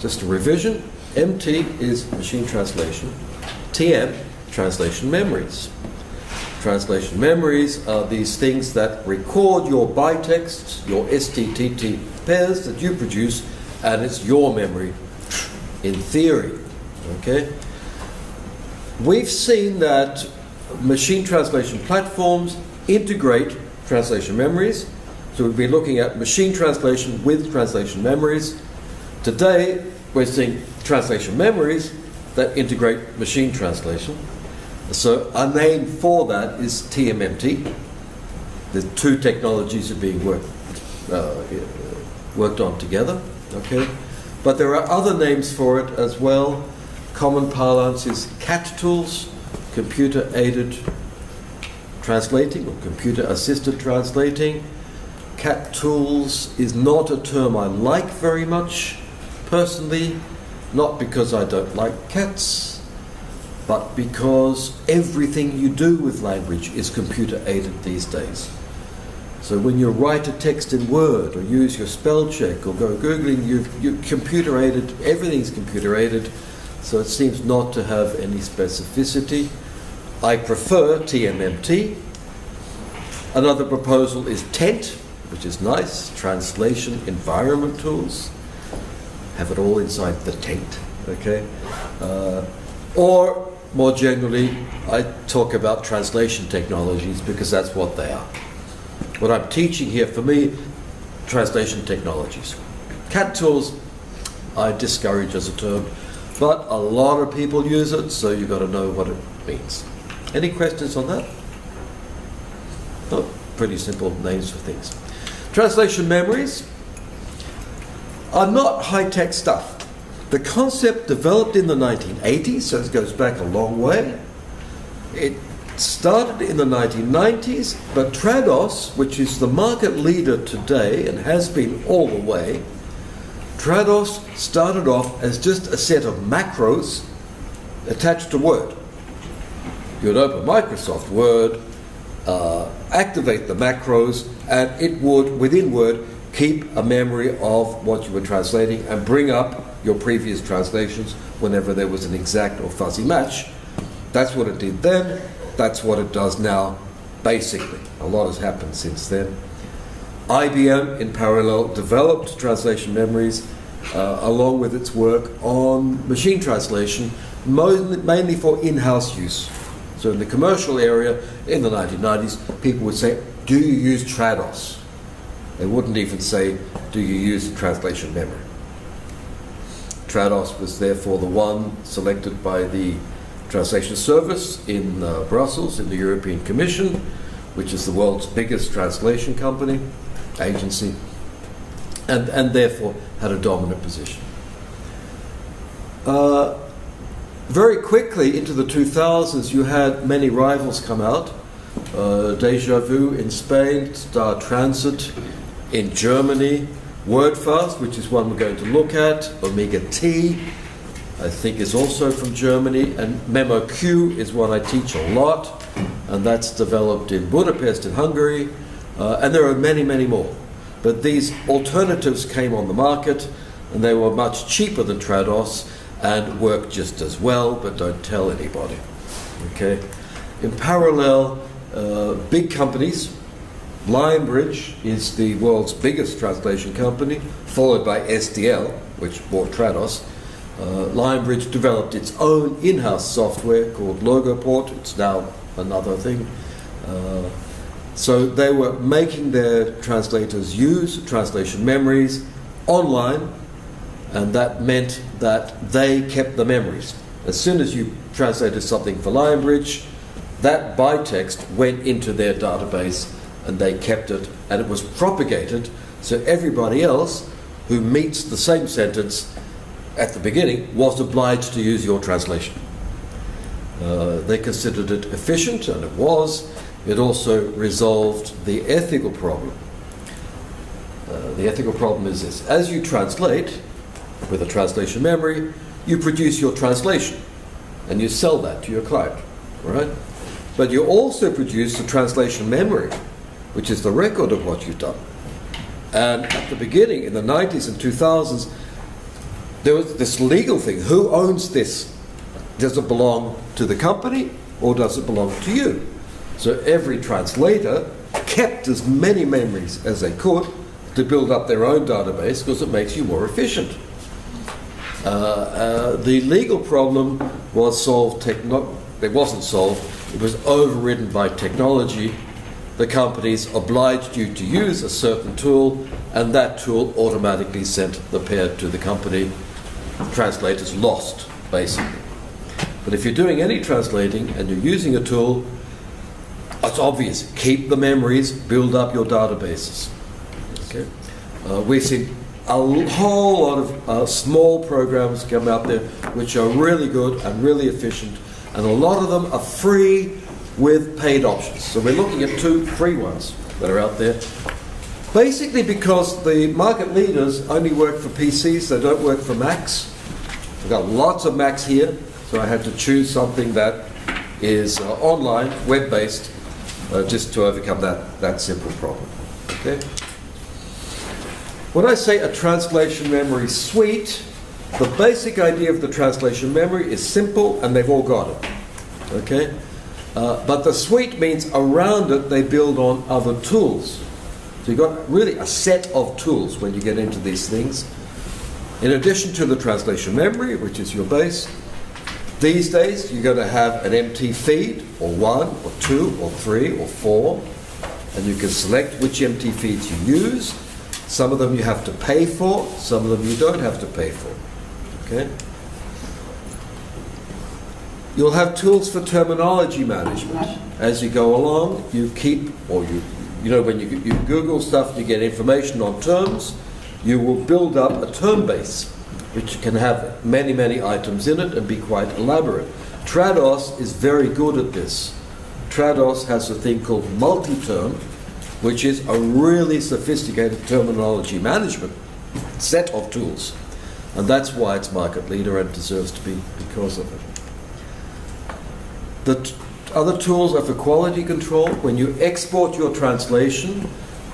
Just a revision. MT is machine translation. TM, translation memories. Translation memories are these things that record your bytext, your STTT pairs that you produce, and it's your memory, in theory. Okay? We've seen that machine translation platforms integrate translation memories. So we've been looking at machine translation with translation memories. Today, we're seeing translation memories that integrate machine translation. So our name for that is TMMT. The two technologies are being worked on together. Okay, but there are other names for it as well. Common parlance is CAT tools, computer-aided translating or computer-assisted translating. CAT tools is not a term I like very much personally, not because I don't like cats, but because everything you do with language is computer-aided these days. So when you write a text in Word or use your spell check or go Googling, you're computer-aided, everything's computer-aided, so it seems not to have any specificity. I prefer TMMT. Another proposal is TENT, which is nice, Translation Environment Tools. Have it all inside the tent, okay? Or, more generally, I talk about translation technologies because that's what they are. What I'm teaching here, for me, translation technologies. CAT tools, I discourage as a term, but a lot of people use it, so you've got to know what it means. Any questions on that? Oh, pretty simple names for things. Translation memories are not high-tech stuff. The concept developed in the 1980s, so it goes back a long way. It started in the 1990s, but Trados, which is the market leader today and has been all the way, Trados started off as just a set of macros attached to Word. You'd open Microsoft Word, activate the macros, and it would, within Word, keep a memory of what you were translating and bring up your previous translations whenever there was an exact or fuzzy match. That's what it did then. That's what it does now, basically. A lot has happened since then. IBM, in parallel, developed translation memories along with its work on machine translation, mainly for in-house use. So in the commercial area, in the 1990s, people would say, do you use Trados? They wouldn't even say, do you use translation memory? Trados was therefore the one selected by the Translation Service in Brussels, in the European Commission, which is the world's biggest translation company, agency, and therefore had a dominant position. Very quickly into the 2000s, you had many rivals come out. Deja Vu in Spain, Star Transit in Germany, WordFast, which is one we're going to look at, Omega T, I think is also from Germany, and MemoQ is one I teach a lot, and that's developed in Budapest in Hungary, and there are many, many more. But these alternatives came on the market, and they were much cheaper than Trados, and work just as well, but don't tell anybody. Okay. In parallel, big companies, Lionbridge is the world's biggest translation company, followed by SDL, which bought Trados. Lionbridge developed its own in-house software called Logoport. It's now another thing. So they were making their translators use translation memories online, and that meant that they kept the memories. As soon as you translated something for Lionbridge, that bytext went into their database and they kept it, and it was propagated so everybody else who meets the same sentence at the beginning was obliged to use your translation. They considered it efficient, and it was. It also resolved the ethical problem. The ethical problem is this: as you translate with a translation memory, you produce your translation and you sell that to your client, right? But you also produce a translation memory, which is the record of what you've done. And at the beginning, in the 90s and 2000s, there was this legal thing. Who owns this? Does it belong to the company or does it belong to you? So every translator kept as many memories as they could to build up their own database because it makes you more efficient. The legal problem was solved. It wasn't solved. It was overridden by technology. The companies obliged you to use a certain tool, and that tool automatically sent the pair to the company. Translators lost, basically. But if you're doing any translating and you're using a tool, it's obvious. Keep the memories, build up your databases. Okay? We've seen a whole lot of small programs come out there which are really good and really efficient, and a lot of them are free with paid options. So we're looking at 2 free ones that are out there. Basically because the market leaders only work for PCs, they don't work for Macs. We've got lots of Macs here, so I had to choose something that is online, web-based, just to overcome that simple problem. Okay? When I say a translation memory suite, the basic idea of the translation memory is simple and they've all got it. Okay? But the suite means around it they build on other tools. So you've got really a set of tools when you get into these things. In addition to the translation memory, which is your base, these days you're going to have an empty feed, or 1, or 2, or 3, or 4, and you can select which empty feeds you use. Some of them you have to pay for, some of them you don't have to pay for. Okay? You'll have tools for terminology management. As you go along, you keep, or you know, when you Google stuff, you get information on terms, you will build up a term base, which can have many, many items in it and be quite elaborate. Trados is very good at this. Trados has a thing called multi-term, which is a really sophisticated terminology management set of tools. And that's why it's market leader and deserves to be because of it. The other tools are for quality control. When you export your translation,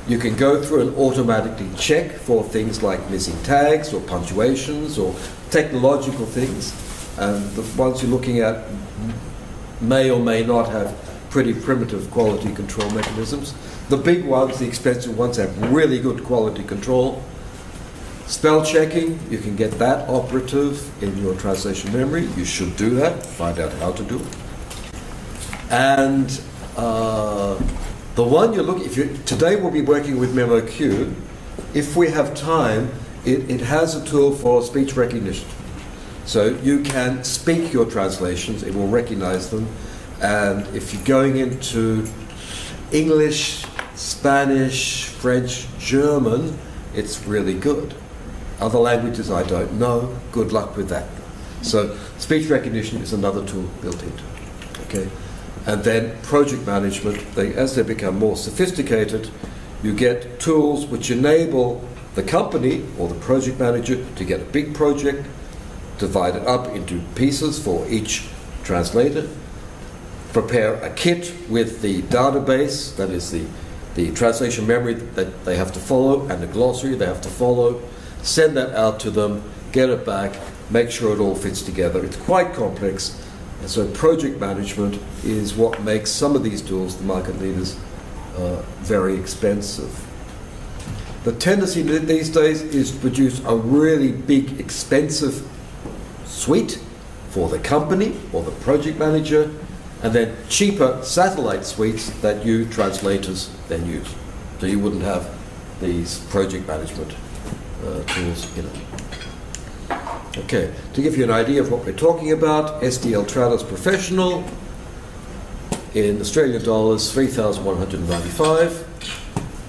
you can go through and automatically check for things like missing tags or punctuations or technological things. And the ones you're looking at may or may not have pretty primitive quality control mechanisms. The big ones, the expensive ones, have really good quality control. Spell checking, you can get that operative in your translation memory. You should do that, find out how to do it. And the one you're looking, today we'll be working with MemoQ. If we have time, it has a tool for speech recognition. So you can speak your translations, it will recognize them. And if you're going into English, Spanish, French, German, it's really good. Other languages I don't know, good luck with that. So speech recognition is another tool built into it. Okay? And then project management, as they become more sophisticated, you get tools which enable the company or the project manager to get a big project, divide it up into pieces for each translator, prepare a kit with the database, that is the translation memory that they have to follow, and the glossary they have to follow, send that out to them, get it back, make sure it all fits together. It's quite complex. And so project management is what makes some of these tools, the market leaders, very expensive. The tendency these days is to produce a really big, expensive suite for the company or the project manager, and then cheaper satellite suites that you translators then use. So you wouldn't have these project management tools in it. Okay, to give you an idea of what we're talking about, SDL Trados Professional, in Australian dollars, $3,195.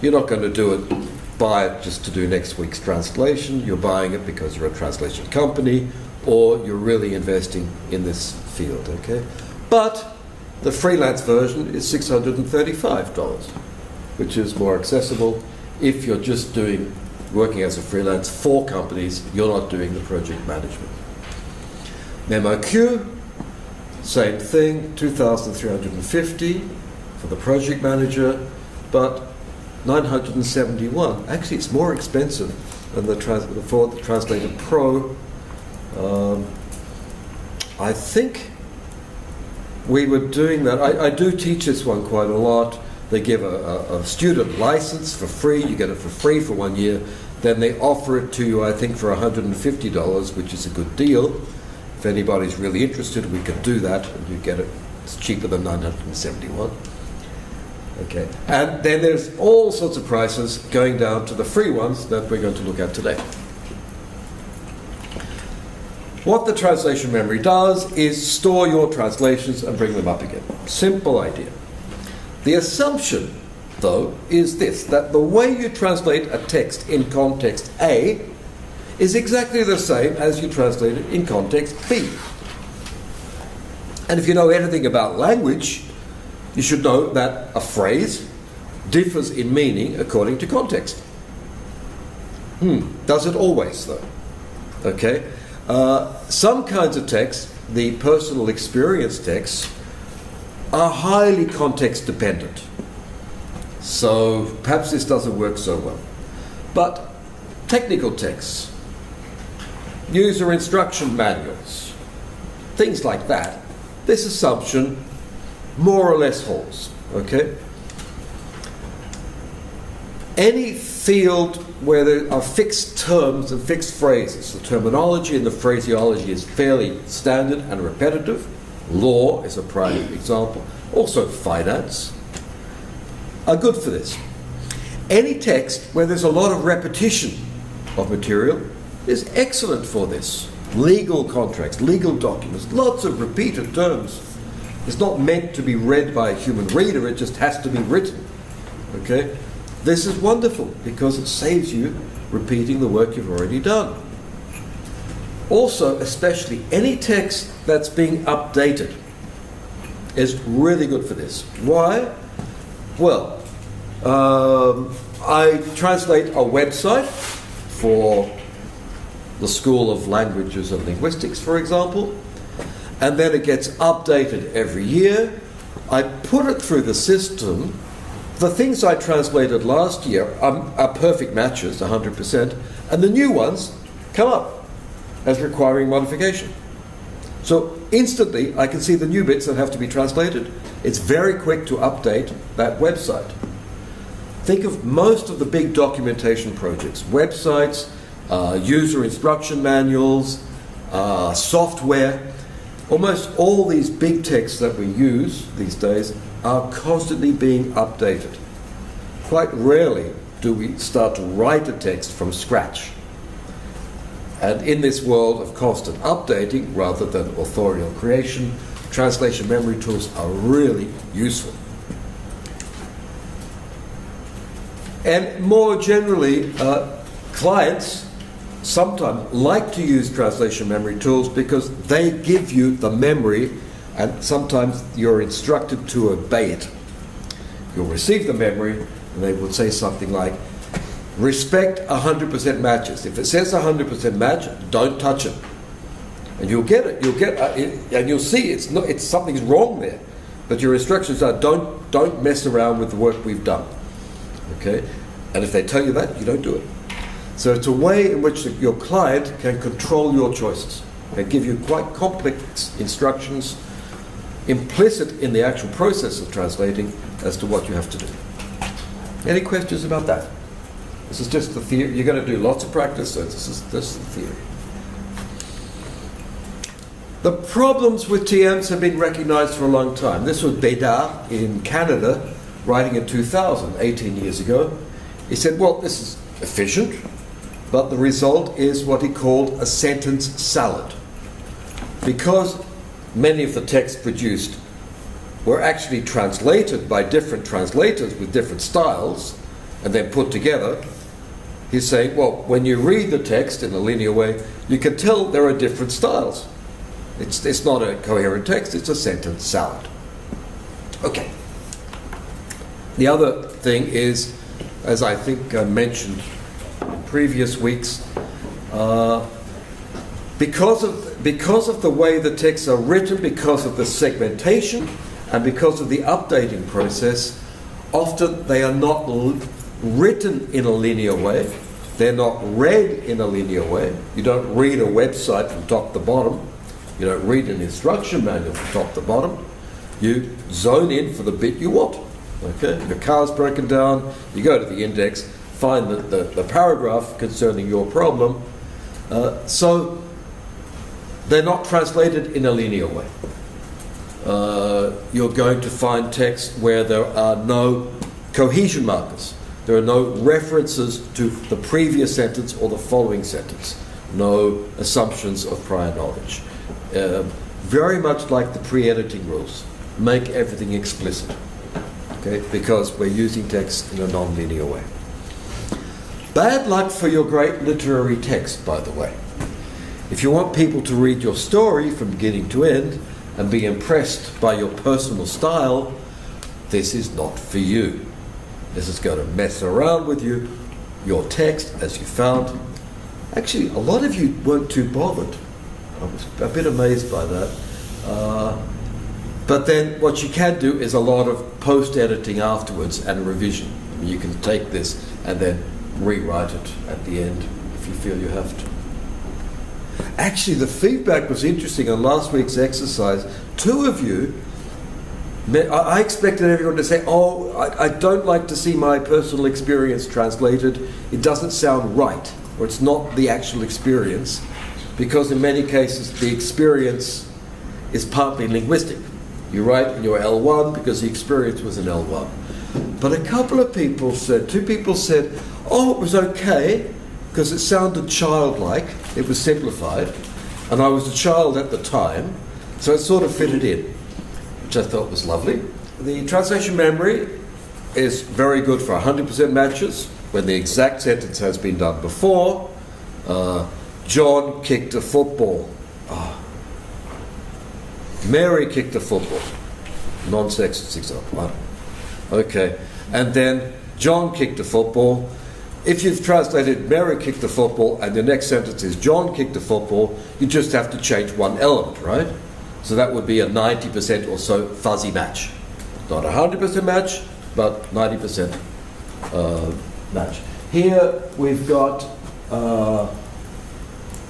You're not going to buy it just to do next week's translation. You're buying it because you're a translation company, or you're really investing in this field, okay? But the freelance version is $635, which is more accessible if you're just working as a freelance for companies, you're not doing the project management. MemoQ, same thing, $2,350 for the project manager, but $971. Actually, it's more expensive than for the Translator Pro, I think we were doing that. I do teach this one quite a lot. They give a student license for free. You get it for free for 1 year. Then they offer it to you, I think, for $150, which is a good deal. If anybody's really interested, we could do that, and you get it. It's cheaper than $971. Okay. And then there's all sorts of prices going down to the free ones that we're going to look at today. What the translation memory does is store your translations and bring them up again. Simple idea. The assumption, though, is this, that the way you translate a text in context A is exactly the same as you translate it in context B. And if you know anything about language, you should know that a phrase differs in meaning according to context. Does it always, though? Okay. Some kinds of text, the personal experience texts, are highly context dependent. So perhaps this doesn't work so well. But technical texts, user instruction manuals, things like that, this assumption more or less holds. Okay? Any field where there are fixed terms and fixed phrases, the terminology and the phraseology is fairly standard and repetitive. Law is a prime example. Also finance are good for this. Any text where there's a lot of repetition of material is excellent for this. Legal contracts, legal documents, lots of repeated terms. It's not meant to be read by a human reader, it just has to be written. Okay? This is wonderful because it saves you repeating the work you've already done. Also, especially any text that's being updated is really good for this. Why? Well, I translate a website for the School of Languages and Linguistics, for example, and then it gets updated every year. I put it through the system. The things I translated last year are perfect matches, 100%, and the new ones come up as requiring modification. So instantly I can see the new bits that have to be translated. It's very quick to update that website. Think of most of the big documentation projects, websites, user instruction manuals, software. Almost all these big texts that we use these days are constantly being updated. Quite rarely do we start to write a text from scratch. And in this world of constant updating rather than authorial creation, translation memory tools are really useful. And more generally, clients sometimes like to use translation memory tools because they give you the memory and sometimes you're instructed to obey it. You'll receive the memory and they will say something like, respect 100% matches. If it says 100% match, don't touch it. And you'll get it. You'll get it, and you'll see it's something's wrong there. But your instructions are don't mess around with the work we've done. Okay? And if they tell you that, you don't do it. So it's a way in which your client can control your choices. They give you quite complex instructions implicit in the actual process of translating as to what you have to do. Any questions about that? This is just the theory. You're going to do lots of practice, so this is the theory. The problems with TMs have been recognized for a long time. This was Bédard in Canada, writing in 2000, 18 years ago. He said, well, this is efficient, but the result is what he called a sentence salad. Because many of the texts produced were actually translated by different translators with different styles and then put together, he's saying, well, when you read the text in a linear way, you can tell there are different styles. It's not a coherent text, it's a sentence salad. Okay. The other thing is, as I think I mentioned in previous weeks, because of the way the texts are written, because of the segmentation, and because of the updating process, often they are not written in a linear way, They're not read in a linear way. You don't read a website from top to bottom. You don't read an instruction manual from top to bottom. You zone in for the bit you want. Okay? Your car's broken down, you go to the index, find the paragraph concerning your problem. So they're not translated in a linear way. You're going to find text where there are no cohesion markers. There are no references to the previous sentence or the following sentence. No assumptions of prior knowledge. Very much like the pre-editing rules. Make everything explicit. Okay? Because we're using text in a non-linear way. Bad luck for your great literary text, by the way. If you want people to read your story from beginning to end and be impressed by your personal style, this is not for you. This is going to mess around with you, your text, as you found. Actually, a lot of you weren't too bothered. I was a bit amazed by that. But then what you can do is a lot of post-editing afterwards and revision. I mean, you can take this and then rewrite it at the end if you feel you have to. Actually, the feedback was interesting on last week's exercise. Two of you, I expected everyone to say, oh, I don't like to see my personal experience translated. It doesn't sound right, or it's not the actual experience, because in many cases the experience is partly linguistic. You write in your L1 because the experience was in L1. But a couple of people said, two people said, oh, it was okay, because it sounded childlike, it was simplified, and I was a child at the time, so it sort of fitted in, which I thought was lovely. The translation memory is very good for 100% matches, when the exact sentence has been done before. John kicked a football. Mary kicked a football. Non-sexist example. Right? Okay. And then John kicked a football. If you've translated Mary kicked a football and the next sentence is John kicked a football, you just have to change one element, right? So that would be a 90% or so fuzzy match. Not a 100% match, but 90% match. Here we've got,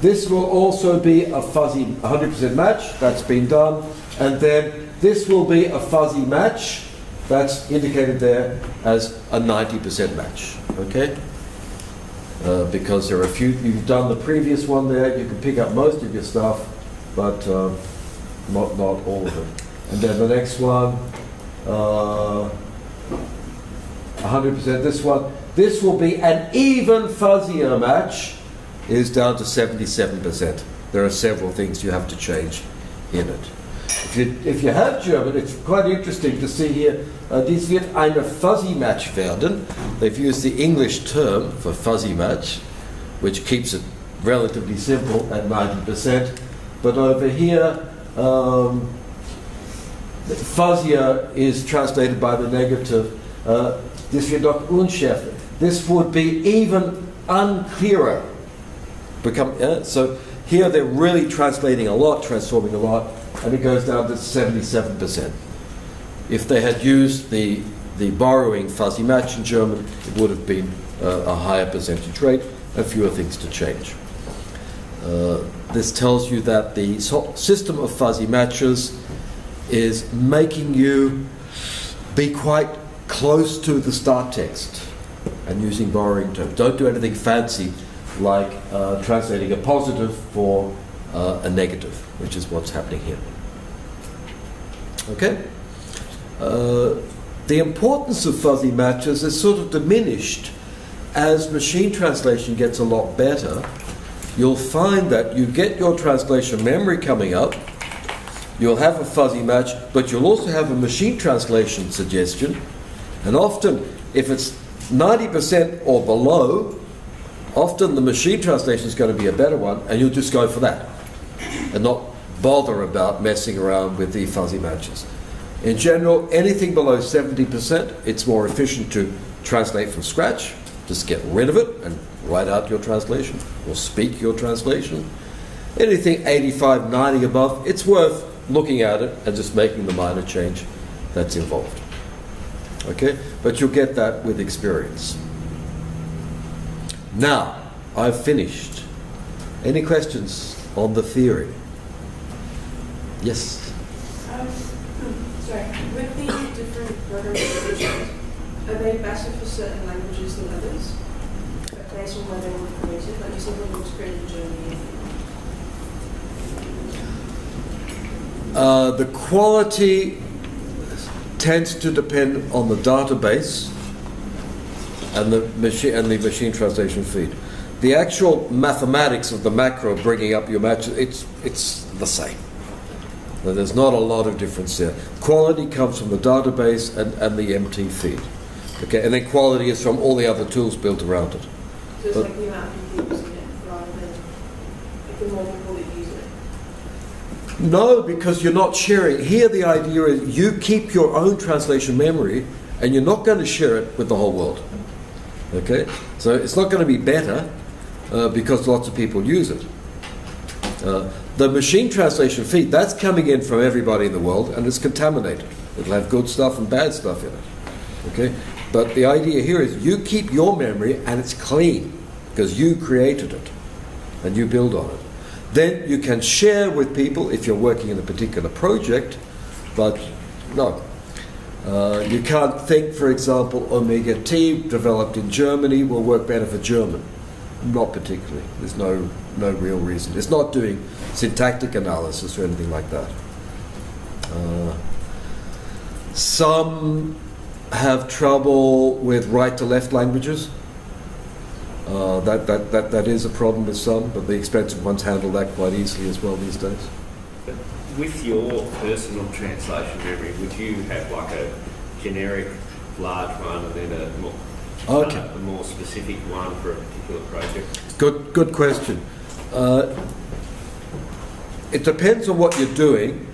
this will also be a fuzzy 100% match, that's been done, and then this will be a fuzzy match, that's indicated there as a 90% match, okay? Because there are a few, you've done the previous one there, you can pick up most of your stuff, but not all of it. And then the next one, 100% this one. This will be an even fuzzier match, is down to 77%. There are several things you have to change in it. If you have German, it's quite interesting to see here, dies wird eine fuzzy match werden. They've used the English term for fuzzy match, which keeps it relatively simple at 90%. But over here, fuzzier is translated by the negative. Dies wird noch unschärfer. This would be even unclearer. So here they're really translating a lot, transforming a lot, and it goes down to 77%. If they had used the borrowing fuzzy match in German, it would have been a higher percentage rate and fewer things to change. This tells you that the system of fuzzy matches is making you be quite close to the start text and using borrowing terms. Don't do anything fancy like translating a positive for a negative, which is what's happening here. Okay? The importance of fuzzy matches is sort of diminished as machine translation gets a lot better. You'll find that you get your translation memory coming up, you'll have a fuzzy match, but you'll also have a machine translation suggestion, and often if it's 90% or below, often the machine translation is going to be a better one, and you'll just go for that and not bother about messing around with the fuzzy matches. In general, anything below 70%, it's more efficient to translate from scratch. Just get rid of it and write out your translation or speak your translation. Anything 85, 90 above, it's worth looking at it and just making the minor change that's involved. Okay? But you'll get that with experience. Now, I've finished. Any questions on the theory? Yes? Sorry, with the different programming languages, are they better for certain languages than others? Based on where they were created? Like you said, when it was created in Germany. The quality tends to depend on the database and the machine translation feed. The actual mathematics of the macro bringing up your match, it's the same. There's not a lot of difference there. Quality comes from the database and the MT feed. Okay, and then quality is from all the other tools built around it. So it's like the amount of people using it rather than like the more people that use it? No, because you're not sharing. Here the idea is you keep your own translation memory and you're not going to share it with the whole world. Okay? So it's not going to be better because lots of people use it. The machine translation feed, that's coming in from everybody in the world and it's contaminated. It'll have good stuff and bad stuff in it. Okay? But the idea here is you keep your memory and it's clean because you created it and you build on it. Then you can share with people if you're working in a particular project, but no. You can't think, for example, Omega T developed in Germany will work better for German. Not particularly. There's no real reason. It's not doing syntactic analysis or anything like that. Some have trouble with right-to-left languages. That is a problem with some, but the expensive ones handle that quite easily as well these days. With your personal translation memory, would you have like a generic large one and then a more specific one for a particular project? Good question. It depends on what you're doing.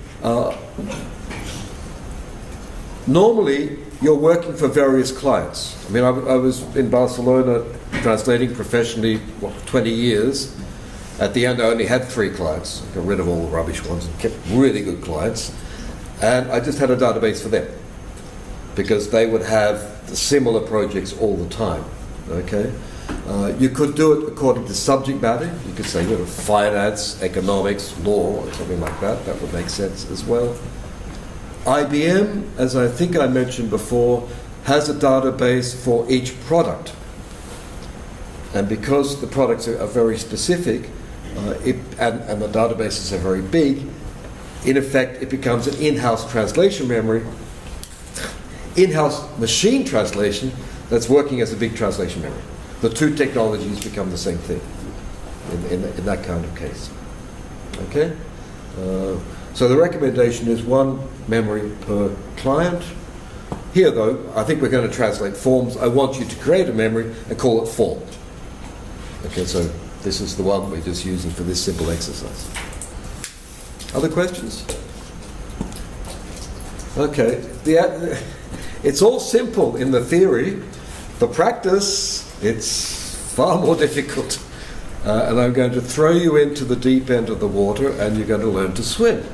Normally, you're working for various clients. I mean, I was in Barcelona translating professionally, 20 years. At the end, I only had 3 clients. I got rid of all the rubbish ones and kept really good clients. And I just had a database for them because they would have similar projects all the time. Okay, you could do it according to subject matter. You could say, finance, economics, law, or something like that. That would make sense as well. IBM, as I think I mentioned before, has a database for each product. And because the products are very specific, and the databases are very big, in effect it becomes an in-house translation memory, in-house machine translation that's working as a big translation memory. The two technologies become the same thing in that kind of case. Okay? So the recommendation is one memory per client. Here though, I think we're going to translate forms. I want you to create a memory and call it form. Okay, so this is the one we're just using for this simple exercise. Other questions? Okay, it's all simple in the theory. The practice, it's far more difficult. And I'm going to throw you into the deep end of the water and you're going to learn to swim.